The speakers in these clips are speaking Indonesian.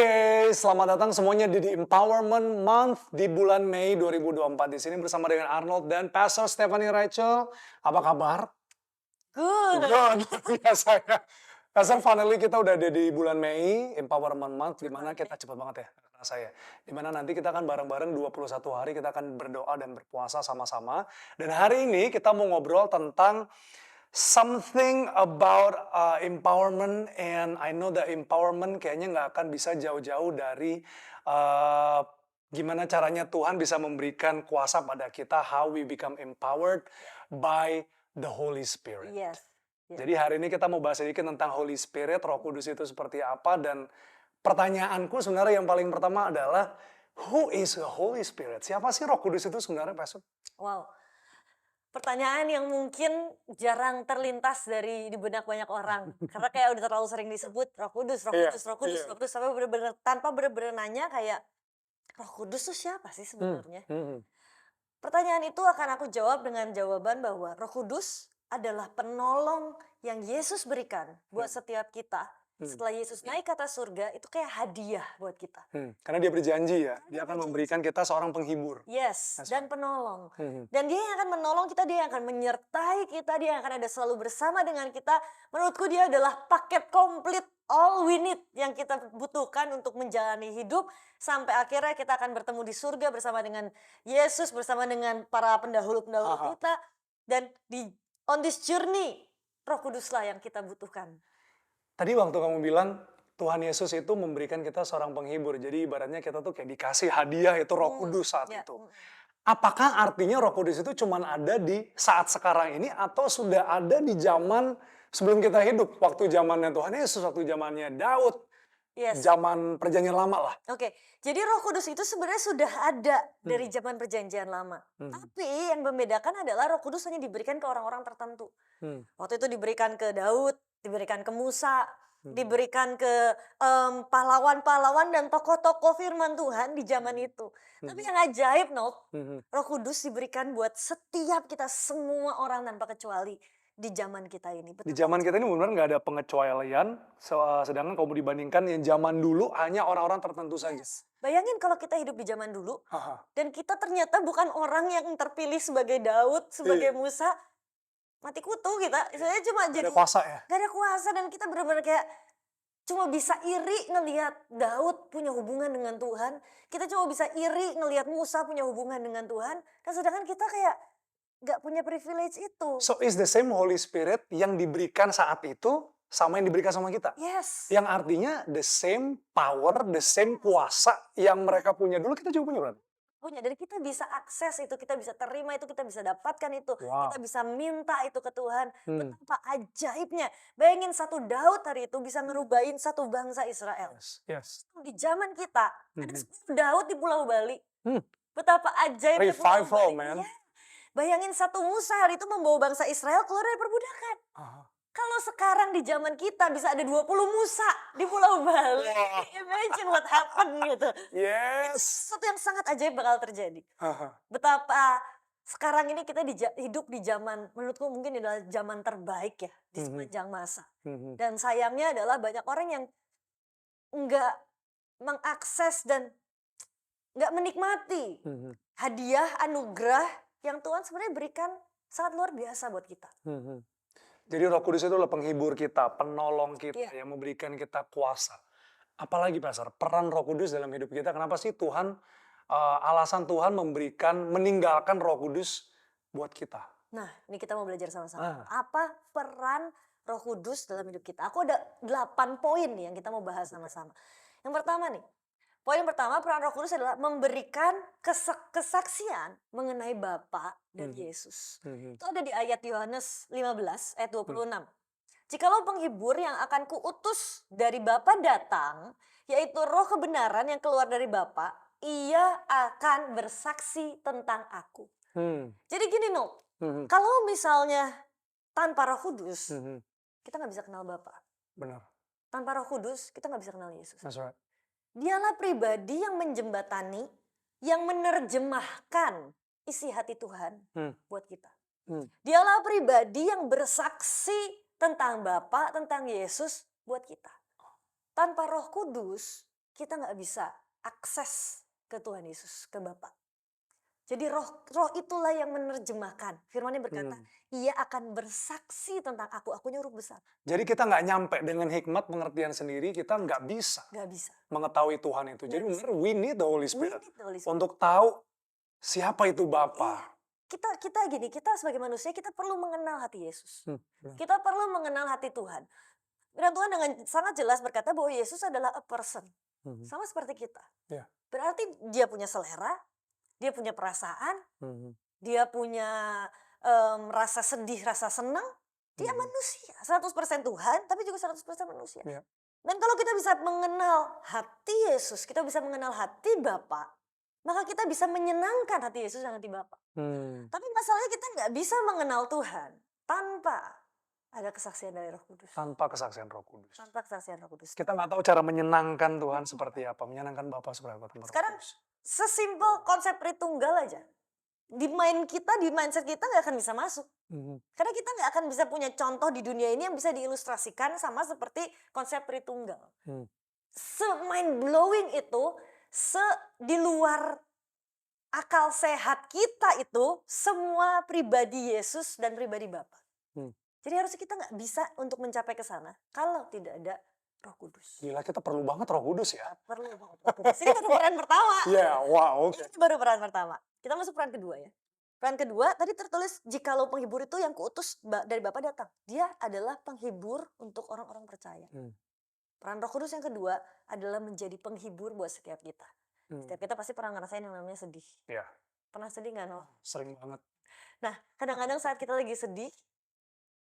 Oke, selamat datang semuanya di The Empowerment Month di bulan Mei 2024. Di sini bersama dengan Arnold dan Pastor Stephanie Rachel. Apa kabar? Good. Good, biasa ya. Pastor, finally kita udah ada di bulan Mei, Empowerment Month, di mana kita cepet banget ya, rasa ya. Di mana nanti kita akan bareng-bareng 21 hari, kita akan berdoa dan berpuasa sama-sama. Dan hari ini kita mau ngobrol tentang something about empowerment, and I know that empowerment kayaknya nggak akan bisa jauh-jauh dari uh, gimana caranya Tuhan bisa memberikan kuasa pada kita, how we become empowered by the Holy Spirit. Yes. Jadi hari ini kita mau bahas sedikit tentang Holy Spirit, Roh Kudus itu seperti apa, dan pertanyaanku sebenarnya yang paling pertama adalah, who is the Holy Spirit? Siapa sih Roh Kudus itu sebenarnya, Pastor? Wow. Pertanyaan yang mungkin jarang terlintas di benak banyak orang. Karena kayak udah terlalu sering disebut Roh Kudus, Roh Iya, Kudus, Roh Kudus, iya. Roh Kudus. Sampai bener-bener tanpa bener-bener nanya kayak, Roh Kudus tuh siapa sih sebenarnya? Pertanyaan itu akan aku jawab dengan jawaban bahwa Roh Kudus adalah penolong yang Yesus berikan buat setiap kita. Setelah Yesus naik ke atas surga, itu kayak hadiah buat kita. Karena dia berjanji ya, dia akan memberikan kita seorang penghibur. Yes, That's dan penolong. Mhm. Dan dia yang akan menolong kita, dia yang akan menyertai kita, dia yang akan ada selalu bersama dengan kita. Menurutku dia adalah paket komplit, all we need yang kita butuhkan untuk menjalani hidup. Sampai akhirnya kita akan bertemu di surga bersama dengan Yesus, bersama dengan para pendahulu-pendahulu Aha. kita. Dan on this journey, Roh Kuduslah yang kita butuhkan. Tadi waktu kamu bilang Tuhan Yesus itu memberikan kita seorang penghibur. Jadi ibaratnya kita tuh kayak dikasih hadiah itu Roh Kudus saat Ya. itu. Apakah artinya Roh Kudus itu cuma ada di saat sekarang ini atau sudah ada di zaman sebelum kita hidup? Waktu zamannya Tuhan Yesus, waktu zamannya Daud, Yes. zaman perjanjian lama lah. Oke, jadi Roh Kudus itu sebenarnya sudah ada dari zaman Perjanjian Lama. Tapi yang membedakan adalah Roh Kudus hanya diberikan ke orang-orang tertentu. Waktu itu diberikan ke Daud, diberikan ke Musa, diberikan ke pahlawan-pahlawan dan tokoh-tokoh firman Tuhan di zaman itu. Tapi yang ajaib, Roh Kudus diberikan buat setiap kita, semua orang tanpa kecuali di zaman kita ini. Di zaman kita ini benar nggak ada pengecualian, sedangkan kalau dibandingkan yang zaman dulu hanya orang-orang tertentu saja. Yes. Bayangin kalau kita hidup di zaman dulu, Aha. dan kita ternyata bukan orang yang terpilih sebagai Daud, sebagai Iya. Musa, mati kutu kita. Saya cuma Nggak jadi ada kuasa ya. gak ada kuasa, dan kita benar-benar kayak cuma bisa iri ngelihat Daud punya hubungan dengan Tuhan. Kita cuma bisa iri ngelihat Musa punya hubungan dengan Tuhan, dan sedangkan kita kayak gak punya privilege itu. So is the same Holy Spirit yang diberikan saat itu sama yang diberikan sama kita. Yes. Yang artinya the same power, the same kuasa yang mereka punya dulu kita juga punya, berarti. Punya, dan kita bisa akses itu, kita bisa terima itu, kita bisa dapatkan itu, Wow. kita bisa minta itu ke Tuhan. Betapa ajaibnya. Bayangin satu Daud hari itu bisa ngerubahin satu bangsa Israel. Yes. Di zaman kita ada 10 Daud di Pulau Bali. Hmm. Betapa ajaibnya Pulau Revival, Bali. man. Iya. Bayangin satu Musa hari itu membawa bangsa Israel keluar dari perbudakan. Aha. Kalau sekarang di zaman kita bisa ada 20 Musa di Pulau Bali. Wah. Imagine what happened gitu. Yes. Sesuatu yang sangat ajaib bakal terjadi. Aha. Betapa sekarang ini kita hidup di zaman, menurutku mungkin adalah zaman terbaik ya di sepanjang masa. Dan sayangnya adalah banyak orang yang nggak mengakses dan nggak menikmati hadiah anugerah yang Tuhan sebenarnya berikan sangat luar biasa buat kita. Jadi Roh Kudus itu adalah penghibur kita, penolong kita, Iya. yang memberikan kita kuasa. Apalagi Pastor, peran Roh Kudus dalam hidup kita. Kenapa sih Tuhan, alasan Tuhan meninggalkan Roh Kudus buat kita? Nah, ini kita mau belajar sama-sama. Apa peran Roh Kudus dalam hidup kita? Aku ada 8 poin nih yang kita mau bahas sama-sama. Yang pertama nih, poin pertama, peran Roh Kudus adalah memberikan kesaksian mengenai Bapa dan Yesus. Itu ada di ayat Yohanes 15 ayat 26. Jikalau penghibur yang akan kuutus dari Bapa datang, yaitu Roh kebenaran yang keluar dari Bapa, ia akan bersaksi tentang aku. Jadi gini, kalau misalnya tanpa Roh Kudus, kita nggak bisa kenal Bapa. Benar. Tanpa Roh Kudus, kita nggak bisa kenal Yesus. That's right. Dialah pribadi yang menjembatani, yang menerjemahkan isi hati Tuhan buat kita. Dialah pribadi yang bersaksi tentang Bapa, tentang Yesus buat kita. Tanpa Roh Kudus, kita nggak bisa akses ke Tuhan Yesus, ke Bapa. Jadi roh itulah yang menerjemahkan. Firman-Nya berkata, ia akan bersaksi tentang akunya huruf besar. Jadi kita nggak nyampe dengan hikmat pengertian sendiri, kita nggak bisa Nggak bisa. mengetahui Tuhan itu. Jadi benar, we need the Holy We Spirit need the Holy Spirit. untuk tahu siapa itu Iya. Bapa. Kita sebagai manusia, kita perlu mengenal hati Yesus. Hmm. Kita perlu mengenal hati Tuhan. Dan Tuhan dengan sangat jelas berkata bahwa Yesus adalah a person. Sama seperti kita. Ya. Berarti dia punya selera, dia punya perasaan, dia punya rasa sedih, rasa senang. Dia manusia, 100% Tuhan, tapi juga 100% manusia. Ya. Dan kalau kita bisa mengenal hati Yesus, kita bisa mengenal hati Bapa, maka kita bisa menyenangkan hati Yesus dan hati Bapa. Tapi masalahnya kita nggak bisa mengenal Tuhan tanpa ada kesaksian dari Roh Kudus. Tanpa kesaksian Roh Kudus. Tanpa kesaksian Roh Kudus. Kita nggak tahu cara menyenangkan Tuhan seperti apa, menyenangkan Bapa seperti apa. Sekarang sesimpel konsep Tritunggal aja. Di mindset kita nggak akan bisa masuk. Karena kita nggak akan bisa punya contoh di dunia ini yang bisa diilustrasikan sama seperti konsep Tritunggal. Se-mind blowing itu, di luar akal sehat kita itu, semua pribadi Yesus dan pribadi Bapa. Jadi harusnya kita nggak bisa untuk mencapai ke sana kalau tidak ada Roh Kudus. Gila, kita perlu banget Roh Kudus ya. Perlu banget Roh Kudus. Ini baru peran pertama. Ya, wow. Ini baru peran pertama. Kita masuk peran kedua ya. Peran kedua tadi tertulis jikalau penghibur itu yang kuutus dari Bapa datang. Dia adalah penghibur untuk orang-orang percaya. Peran Roh Kudus yang kedua adalah menjadi penghibur buat setiap kita. Setiap kita pasti pernah ngerasain yang namanya sedih. Iya. Pernah sedih nggak, Noh? Sering banget. Nah, kadang-kadang saat kita lagi sedih,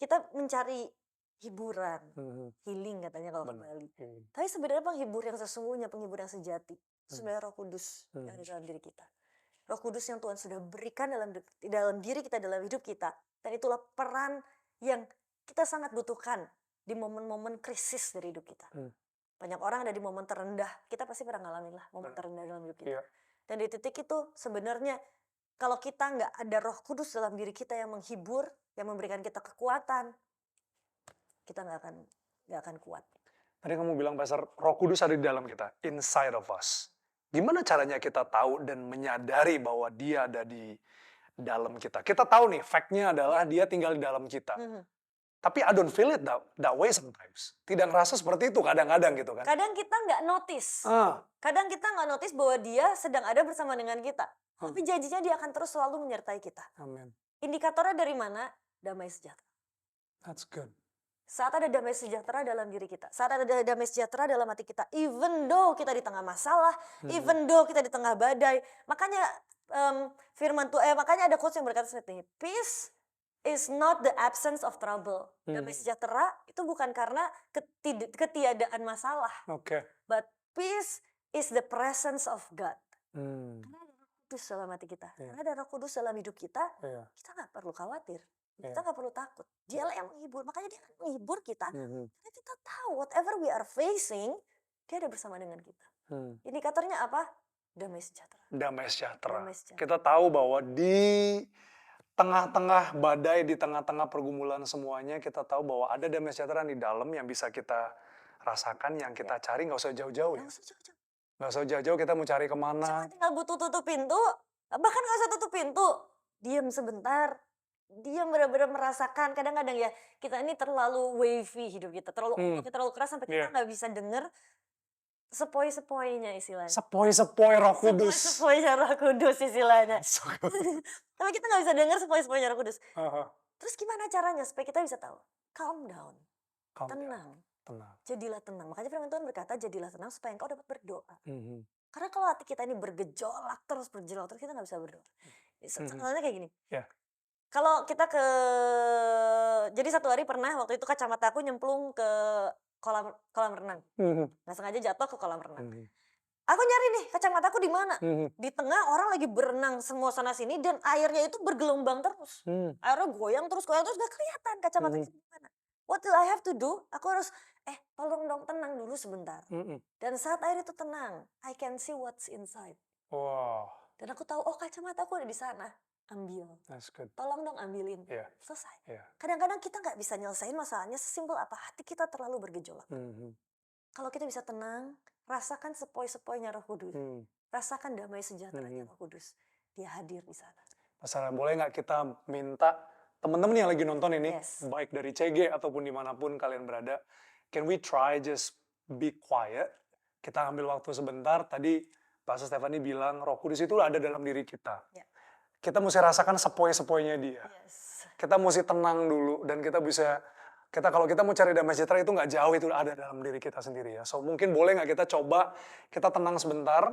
kita mencari hiburan, healing katanya kalau ke Bali. Tapi sebenarnya penghibur yang sesungguhnya, penghibur yang sejati, sebenarnya Roh Kudus yang ada dalam diri kita. Roh Kudus yang Tuhan sudah berikan dalam diri kita, dalam hidup kita. Dan itulah peran yang kita sangat butuhkan di momen-momen krisis dari hidup kita. Banyak orang ada di momen terendah, kita pasti pernah ngalamin lah momen terendah dalam hidup kita. Dan di titik itu sebenarnya kalau kita nggak ada Roh Kudus dalam diri kita yang menghibur, yang memberikan kita kekuatan, kita nggak akan kuat. Tadi kamu bilang Pastor, Roh Kudus ada di dalam kita, inside of us. Gimana caranya kita tahu dan menyadari bahwa dia ada di dalam kita? Kita tahu nih, fact-nya adalah dia tinggal di dalam kita. Tapi I don't feel it that way sometimes. Tidak ngerasa seperti itu kadang-kadang gitu kan. Kadang kita nggak notice. Kadang kita nggak notice bahwa dia sedang ada bersama dengan kita. Tapi janjinya dia akan terus selalu menyertai kita. Amin. Indikatornya dari mana? Damai sejahtera. That's good. Saat ada damai sejahtera dalam diri kita. Saat ada damai sejahtera dalam hati kita. Even though kita di tengah masalah. Even though kita di tengah badai. Makanya makanya ada quotes yang berkata seperti ini. Peace is not the absence of trouble. Damai sejahtera itu bukan karena ketiadaan masalah. But peace is the presence of God. Karena ada Roh Kudus dalam hati kita. Karena ada Roh Kudus dalam hidup kita, kita nggak perlu khawatir. Kita nggak perlu takut. Dialah yang menghibur. Makanya dia akan menghibur kita. Karena kita tahu whatever we are facing, dia ada bersama dengan kita. Indikatornya apa? Damai sejahtera. Damai sejahtera. Kita tahu bahwa di tengah-tengah badai, di tengah-tengah pergumulan semuanya, kita tahu bahwa ada damai sejahtera di dalam yang bisa kita rasakan, yang kita cari, nggak usah jauh-jauh ya. Nggak usah jauh-jauh, kita mau cari kemana. Cuma tinggal butuh tutup pintu, bahkan nggak usah tutup pintu. Diam sebentar, diam benar-benar merasakan. Kadang-kadang ya, kita ini terlalu wavy hidup kita, terlalu keras sampai kita nggak bisa dengar sepoi-sepoinya istilahnya. Sepoi-sepoi Roh Kudus. Sepoi-sepoinya Roh Kudus istilahnya. Tapi kita nggak bisa dengar sepoi-sepoinya Roh Kudus. Terus gimana caranya supaya kita bisa tahu? Calm down. Tenang. Jadilah tenang. Makanya firman Tuhan berkata, jadilah tenang supaya engkau dapat berdoa. Karena kalau hati kita ini bergejolak terus, kita nggak bisa berdoa. Soalnya kayak gini. Kalau kita jadi satu hari pernah waktu itu kacamata aku nyemplung ke kolam renang. Nggak sengaja jatuh ke kolam renang. Aku nyari nih kacamataku di mana. Di tengah orang lagi berenang semua sana sini dan airnya itu bergelombang terus. Airnya goyang terus gak kelihatan kacamatanya di mana. What do I have to do? Aku harus tolong dong tenang dulu sebentar. Dan saat air itu tenang, I can see what's inside. Wow. Dan aku tahu kacamataku ada di sana. Ambil. That's good. Tolong dong ambilin. Selesai. Yeah. Kadang-kadang kita nggak bisa nyelesain masalahnya sesimpel apa hati kita terlalu bergejolak. Kalau kita bisa tenang, rasakan sepoi-sepoinya Roh Kudus. Hmm. Rasakan damai sejahteranya Roh Kudus. Dia hadir di sana. Pastor, boleh nggak kita minta teman-teman yang lagi nonton ini, Yes. baik dari CG ataupun dimanapun kalian berada, can we try just be quiet? Kita ambil waktu sebentar. Tadi Pastor Stephanie bilang Roh Kudus itu ada dalam diri kita. Ya. Kita mesti rasakan sepoi-sepoinya dia. Yes. Kita mesti tenang dulu dan kita bisa, kalau kita mau cari damai sejahtera itu nggak jauh, itu ada dalam diri kita sendiri ya. So mungkin boleh nggak kita coba, kita tenang sebentar,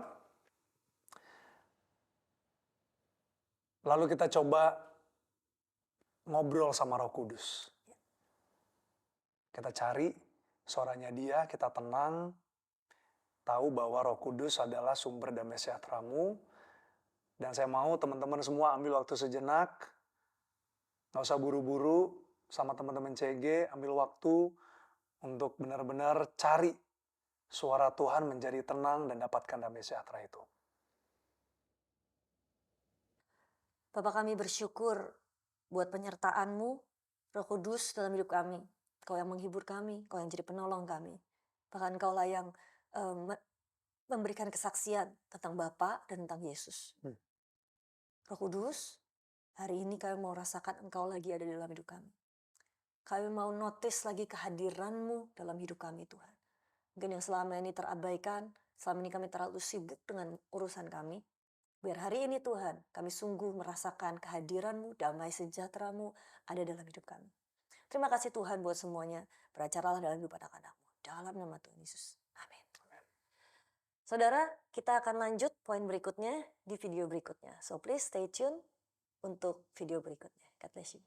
lalu kita coba ngobrol sama Roh Kudus. Kita cari suaranya dia, kita tenang, tahu bahwa Roh Kudus adalah sumber damai sejahteramu. Dan saya mau teman-teman semua ambil waktu sejenak, nggak usah buru-buru, sama teman-teman CG, ambil waktu untuk benar-benar cari suara Tuhan, menjadi tenang dan dapatkan damai sejahtera itu. Bapa, kami bersyukur buat penyertaan-Mu, Roh Kudus dalam hidup kami. Kau yang menghibur kami, Kau yang jadi penolong kami. Bahkan Kaulah yang memberikan kesaksian tentang Bapa dan tentang Yesus. Roh Kudus, hari ini kami mau rasakan Engkau lagi ada dalam hidup kami. Kami mau notice lagi kehadiran-Mu dalam hidup kami, Tuhan. Mungkin yang selama ini terabaikan, selama ini kami terlalu sibuk dengan urusan kami. Biar hari ini Tuhan, kami sungguh merasakan kehadiran-Mu, damai sejahtera-Mu ada dalam hidup kami. Terima kasih Tuhan buat semuanya. Beracaralah dalam hidup anak-anak-Mu. Dalam nama Tuhan Yesus. Amin. Saudara, kita akan lanjut poin berikutnya di video berikutnya. So please stay tune untuk video berikutnya. God bless you.